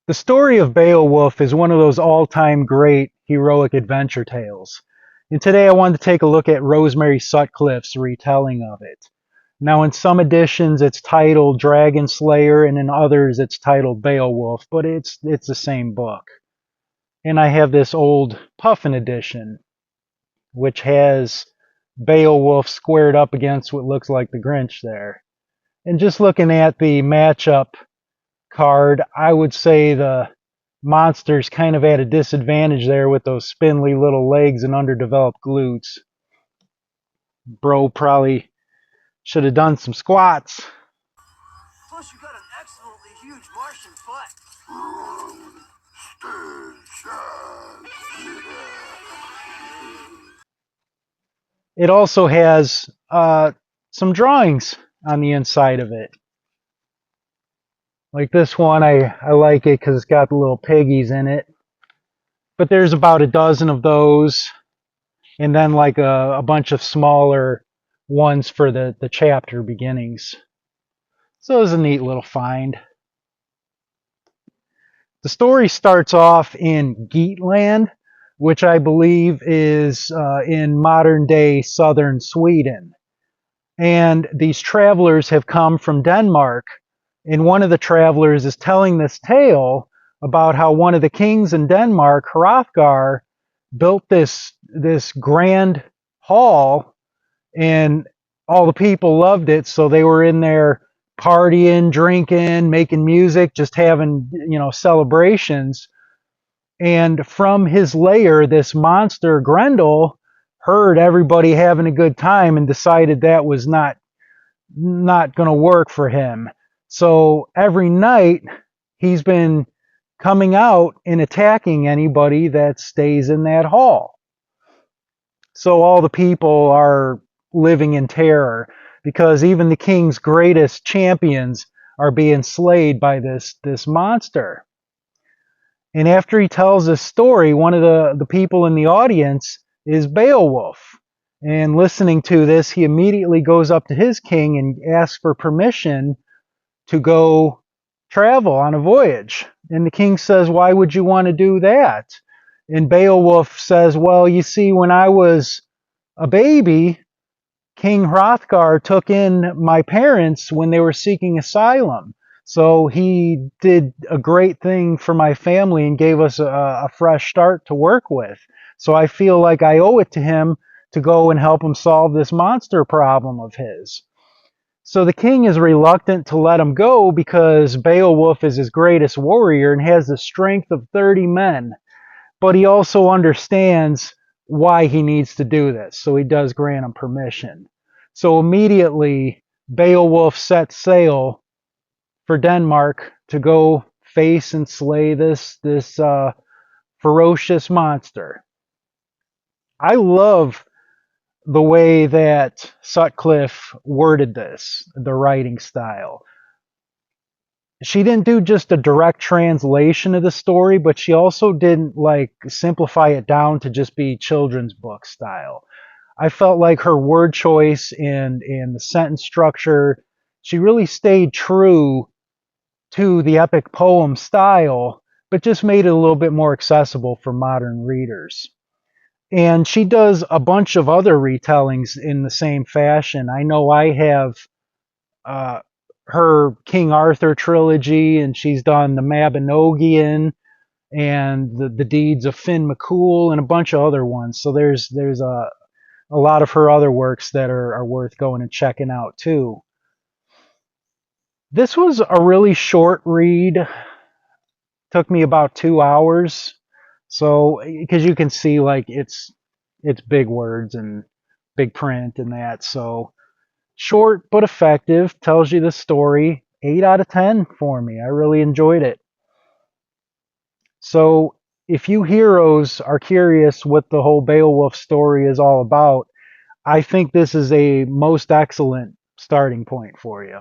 The story of Beowulf is one of those all-time great heroic adventure tales. And today I wanted to take a look at Rosemary Sutcliff's retelling of it. Now in some editions it's titled Dragon Slayer and in others it's titled Beowulf, but it's the same book. And I have this old Puffin edition which has Beowulf squared up against what looks like the Grinch there. And just looking at the matchup card, I would say the monster's kind of at a disadvantage there with those spindly little legs and underdeveloped glutes. Bro probably should have done some squats. Plus you got an excellently huge Martian butt. It also has some drawings on the inside of it. Like this one, I like it because it's got the little piggies in it. But there's about a dozen of those, and then like a bunch of smaller ones for the chapter beginnings. So it was a neat little find. The story starts off in Geatland, which I believe is in modern day southern Sweden. And these travelers have come from Denmark. And one of the travelers is telling this tale about how one of the kings in Denmark, Hrothgar, built this grand hall, and all the people loved it, so they were in there partying, drinking, making music, just having, celebrations. And from his lair, this monster Grendel heard everybody having a good time and decided that was not going to work for him. So every night he's been coming out and attacking anybody that stays in that hall. So all the people are living in terror because even the king's greatest champions are being slayed by this monster. And after he tells this story, one of the people in the audience is Beowulf. And listening to this, he immediately goes up to his king and asks for permission to go travel on a voyage. And the king says, "Why would you want to do that?" And Beowulf says, "Well, you see, when I was a baby, King Hrothgar took in my parents when they were seeking asylum. So he did a great thing for my family and gave us a fresh start to work with. So I feel like I owe it to him to go and help him solve this monster problem of his." So the king is reluctant to let him go because Beowulf is his greatest warrior and has the strength of 30 men. But he also understands why he needs to do this, so he does grant him permission. So immediately Beowulf sets sail for Denmark to go face and slay this ferocious monster. I love the way that Sutcliffe worded this, the writing style. She didn't do just a direct translation of the story, but she also didn't simplify it down to just be children's book style. I felt like her word choice and the sentence structure, she really stayed true to the epic poem style, but just made it a little bit more accessible for modern readers. And she does a bunch of other retellings in the same fashion. I know I have her King Arthur trilogy, and she's done the Mabinogion and the Deeds of Finn McCool and a bunch of other ones. So there's a lot of her other works that are worth going and checking out too. This was a really short read. Took me about 2 hours. So, because you can see it's big words and big print and that. So, short but effective, tells you the story. 8 out of 10 for me. I really enjoyed it. So, if you heroes are curious what the whole Beowulf story is all about, I think this is a most excellent starting point for you.